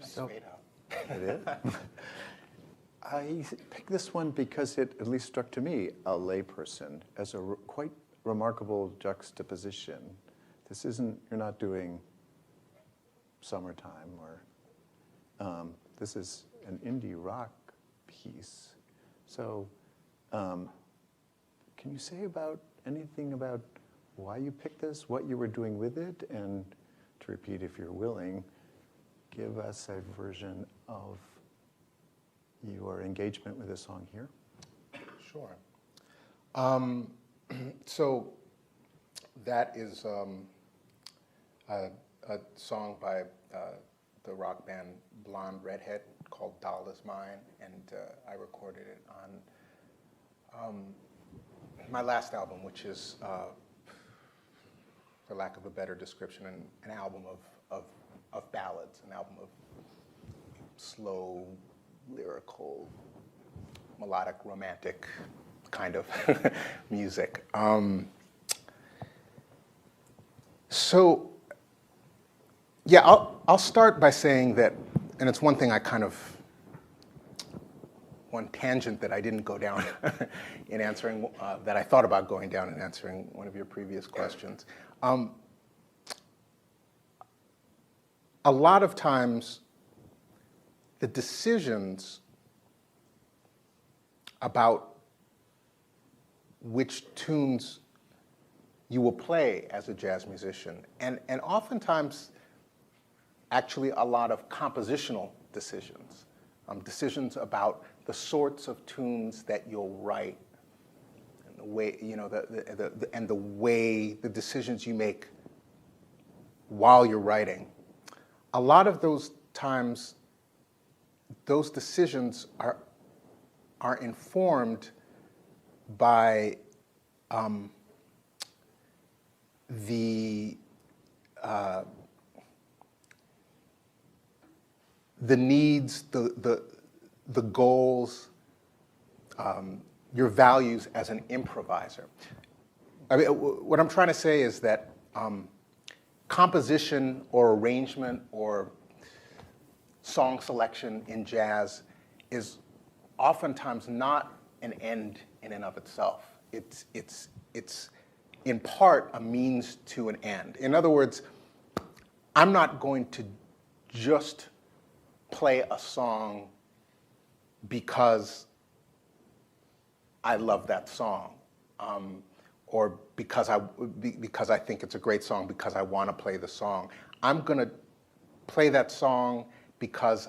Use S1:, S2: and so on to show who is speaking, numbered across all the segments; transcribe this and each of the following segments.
S1: So, it is. I picked this one because it at least struck to me, a layperson, as a quite remarkable juxtaposition. This isn't, you're not doing Summertime or, this is an indie rock piece. So, can you say anything about why you picked this, what you were doing with it, and to repeat if you're willing, give us a version of your engagement with the song here?
S2: Sure. So that is a song by the rock band Blonde Redhead called Doll Is Mine, and I recorded it on my last album, which is, for lack of a better description, an album of ballads, an album of slow, lyrical, melodic, romantic kind of music. So, yeah, I'll start by saying that, and it's one thing one tangent that I didn't go down in answering, that I thought about going down in answering one of your previous questions. A lot of times, the decisions about which tunes you will play as a jazz musician, and oftentimes, actually a lot of compositional decisions, decisions about the sorts of tunes that you'll write, and the way, the decisions you make while you're writing. A lot of those times, those decisions are informed by the needs, the goals, your values as an improviser. I mean, what I'm trying to say is that composition or arrangement or song selection in jazz is oftentimes not an end in and of itself. It's in part a means to an end. In other words, I'm not going to just play a song because I love that song, or because I think it's a great song, because I want to play the song. I'm going to play that song because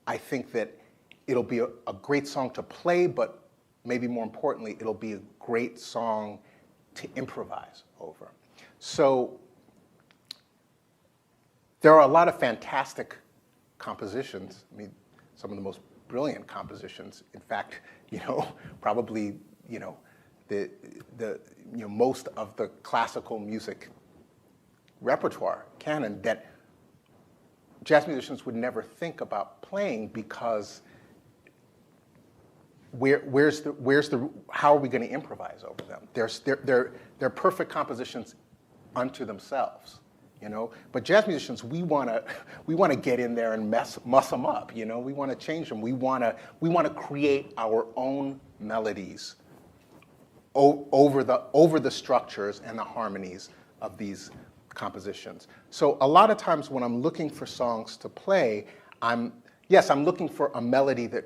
S2: I think that it'll be a great song to play, but maybe more importantly, it'll be a great song to improvise over. So there are a lot of fantastic compositions. I mean, some of the most brilliant compositions. In fact, probably, most of the classical music repertoire canon that jazz musicians would never think about playing, because how are we going to improvise over them? They're perfect compositions unto themselves, But jazz musicians, we want to get in there and muss them up, We want to change them. We want to create our own melodies over the structures and the harmonies of these compositions. So a lot of times when I'm looking for songs to play, I'm looking for a melody that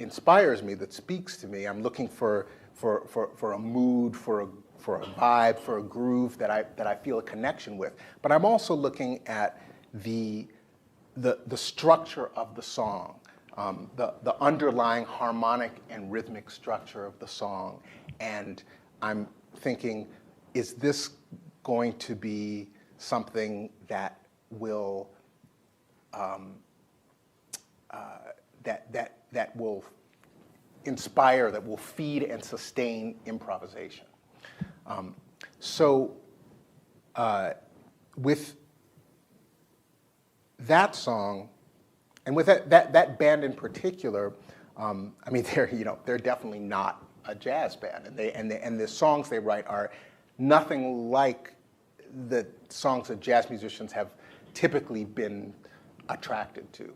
S2: inspires me, that speaks to me. I'm looking for a mood, for a vibe, for a groove that I feel a connection with. But I'm also looking at the structure of the song, the underlying harmonic and rhythmic structure of the song. And I'm thinking, is this going to be something that will that will inspire, that will feed and sustain improvisation? So with that song, and with that band in particular, I mean, they're definitely not a jazz band, and the songs they write are nothing like the songs that jazz musicians have typically been attracted to.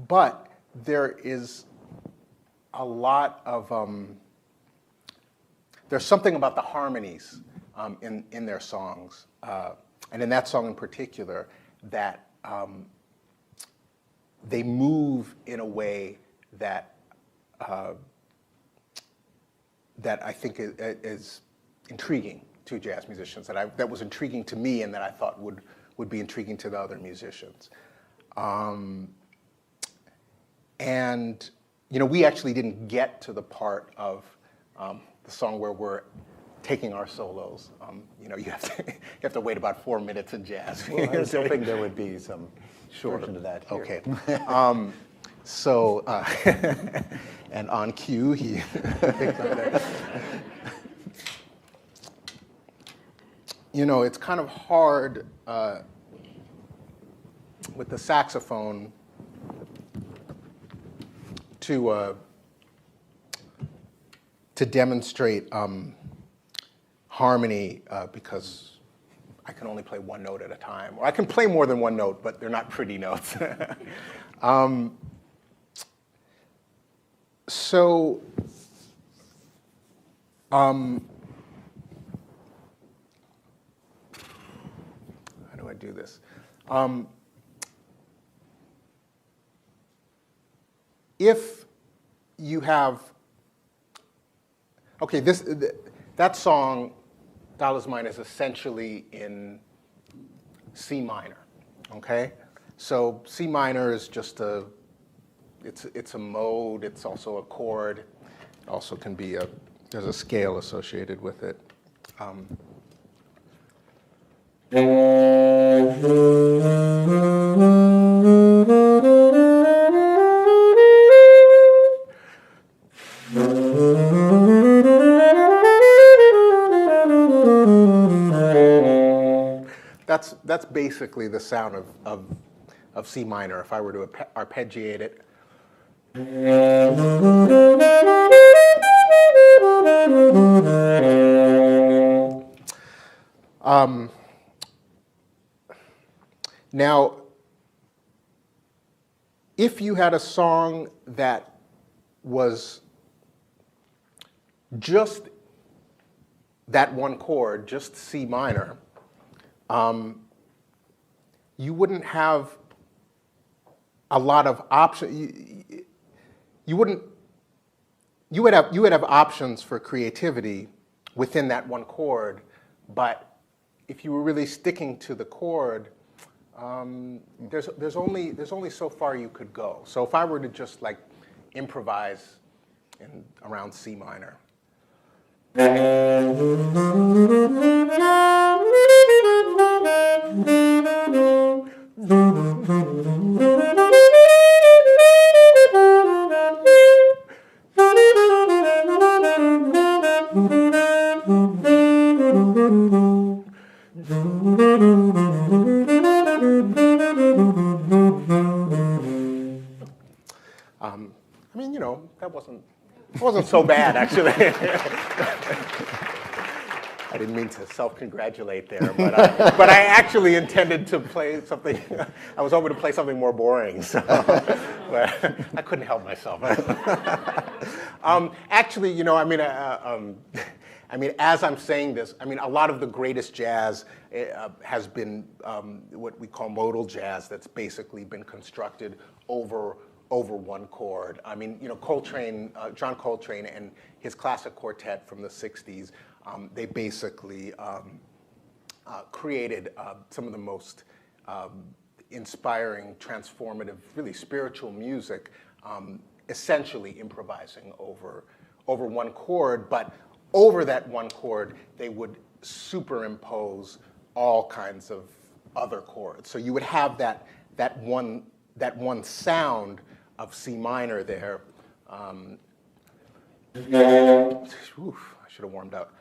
S2: But there is a lot of there's something about the harmonies in their songs, and in that song in particular, that they move in a way that that I think is intriguing to jazz musicians, that was intriguing to me, and that I thought would be intriguing to the other musicians. And we actually didn't get to the part of the song where we're taking our solos. You have to wait about 4 minutes in jazz.
S1: Well, I was hoping there would be some version of that here.
S2: Okay. So, and on cue, he picks up that. It's kind of hard with the saxophone to demonstrate harmony because I can only play one note at a time. Or I can play more than one note, but they're not pretty notes. So, how do I do this? If you have, okay, that song, Dollars Mine, is essentially in C minor, okay? So C minor is just it's a mode, it's also a chord, it also can be there's a scale associated with it. That's basically the sound of C minor if I were to arpeggiate it. Now, if you had a song that was just that one chord, just C minor, you wouldn't have a lot of options. You would have options for creativity within that one chord, but if you were really sticking to the chord, there's only so far you could go. So if I were to just like improvise around C minor. I mean, that wasn't so bad, actually. I didn't mean to self-congratulate there, but I actually intended to play something. I was hoping to play something more boring, so but I couldn't help myself. Actually, I mean, as I'm saying this, I mean, a lot of the greatest jazz has been what we call modal jazz. That's basically been constructed over over one chord. I mean, you know, Coltrane, John Coltrane and his classic quartet from the 60s, they basically created some of the most inspiring, transformative, really spiritual music, essentially improvising over one chord, but over that one chord, they would superimpose all kinds of other chords. So you would have that one sound of C minor there. Oof, I should have warmed up.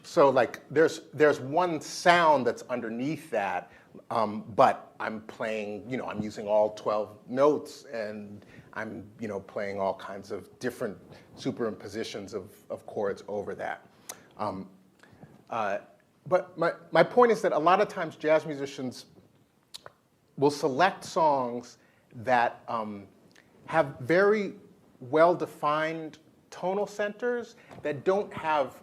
S2: So like there's one sound that's underneath that, but I'm playing, you know, I'm using all 12 notes and I'm, you know, playing all kinds of different superimpositions of chords over that. But my point is that a lot of times jazz musicians will select songs that have very well-defined tonal centers that don't have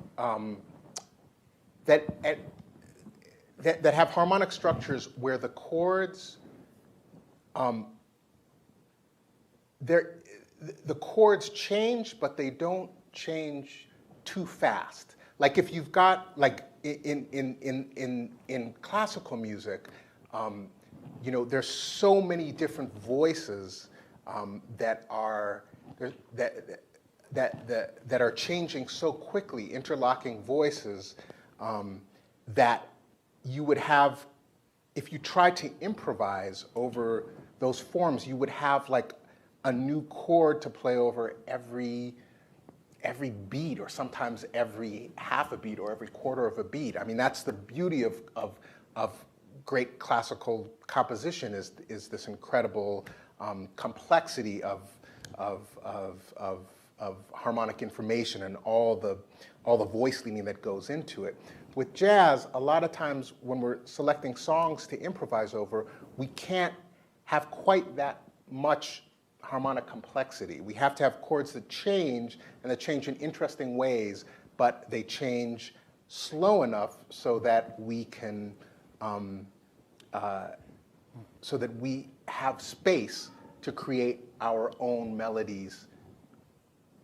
S2: that have harmonic structures where the chords the chords change, but they don't change too fast. Like if you've got like in classical music, you know, there's so many different voices that are that are changing so quickly, interlocking voices, that you would have, if you tried to improvise over those forms, you would have like a new chord to play over every beat, or sometimes every half a beat or every quarter of a beat. I mean, that's the beauty of great classical composition is this incredible complexity of harmonic information and all the voice leading that goes into it. With jazz, a lot of times when we're selecting songs to improvise over, we can't have quite that much harmonic complexity. We have to have chords that change, and that change in interesting ways, but they change slow enough so that we can, so that we have space to create our own melodies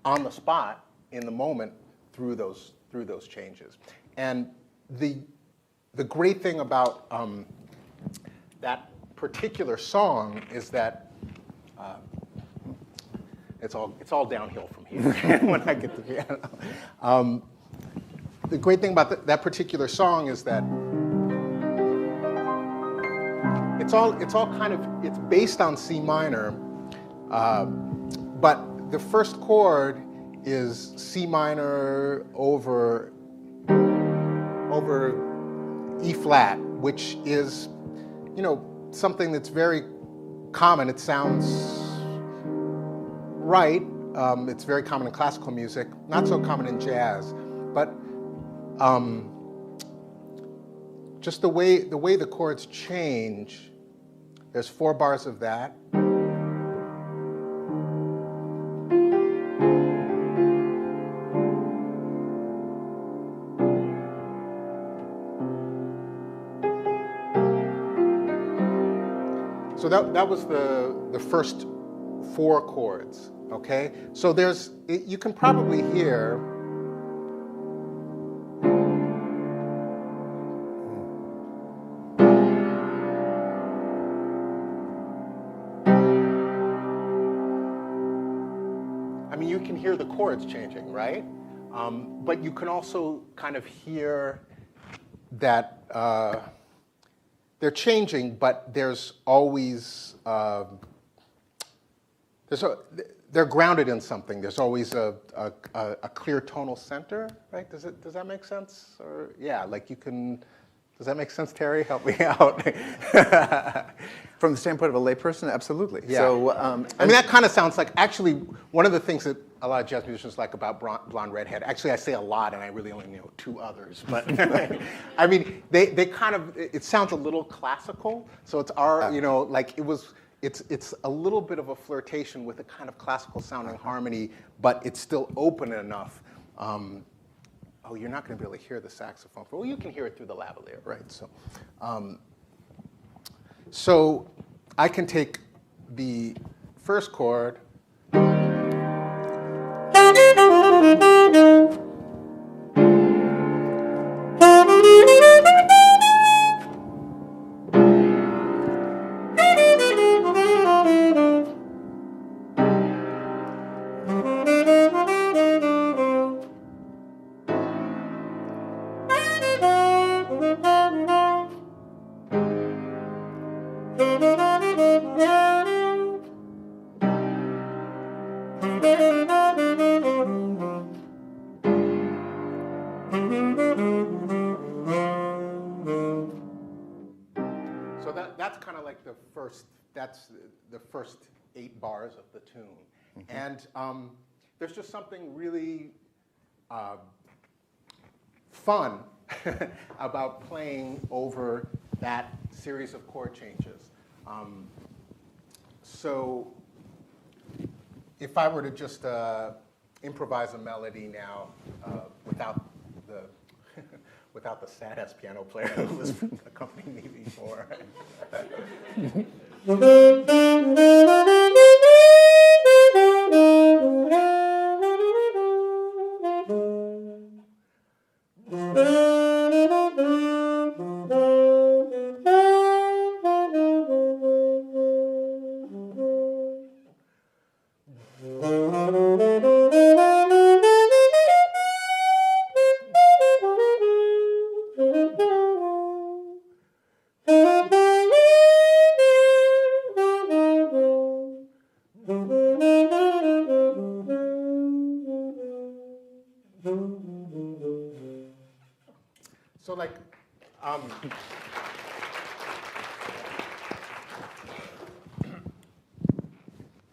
S2: on the spot, in the moment, through those changes. And the great thing about that particular song is that it's all downhill from here when I get to the piano. The great thing about that particular song is that it's based on C minor, but the first chord is C minor over E flat, which is, you know, something that's very common. It sounds right. It's very common in classical music, not so common in jazz. But just the way the chords change, there's 4 bars of that. So that was the first 4 chords, okay? So you can probably hear you can hear the chords changing, right? But you can also kind of hear that they're changing, but there's always they're grounded in something. There's always a clear tonal center, right? Does that make sense? Or yeah, like you can Does that make sense, Terry? Help me out.
S1: From the standpoint of a layperson, absolutely.
S2: Yeah.
S1: So,
S2: I mean, that kind of sounds like, actually, one of the things that a lot of jazz musicians like about Blonde Redhead, actually I say a lot and I really only know 2 others, but I mean, they kind of, it sounds a little classical, so it's you know, like it's a little bit of a flirtation with a kind of classical sounding harmony, but it's still open enough. Oh, you're not going to be able to hear the saxophone. Well, you can hear it through the lavalier, right? So I can take the first chord. So that's kind of like that's the first 8 bars of the tune. Mm-hmm. And there's just something really fun about playing over that series of chord changes. So if I were to just improvise a melody now without the without the sad-ass piano player who was accompanying me before. So like,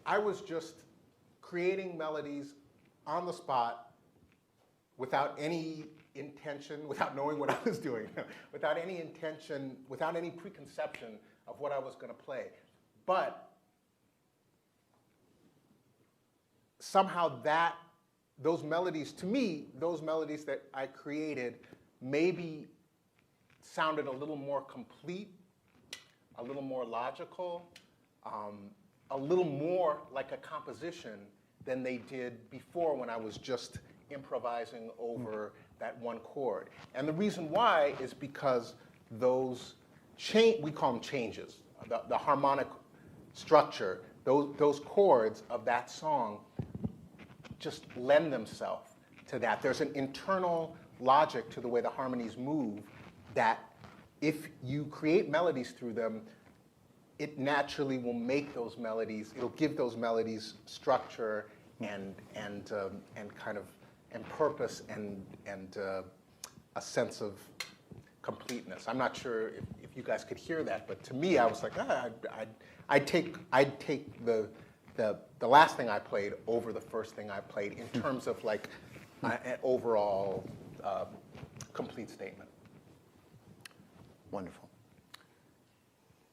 S2: I was just creating melodies on the spot without any intention, without knowing what I was doing, without any intention, without any preconception of what I was going to play. But somehow those melodies, to me, those melodies that I created maybe sounded a little more complete, a little more logical, a little more like a composition than they did before when I was just improvising over that one chord. And the reason why is because those we call them changes, the harmonic structure, those chords of that song just lend themselves to that. There's an internal logic to the way the harmonies move that if you create melodies through them, it naturally will make those melodies, it'll give those melodies structure and kind of and purpose and a sense of completeness. I'm not sure if you guys could hear that, but to me, I was like, I'd take the last thing I played over the first thing I played in terms of like an overall complete statement.
S1: Wonderful.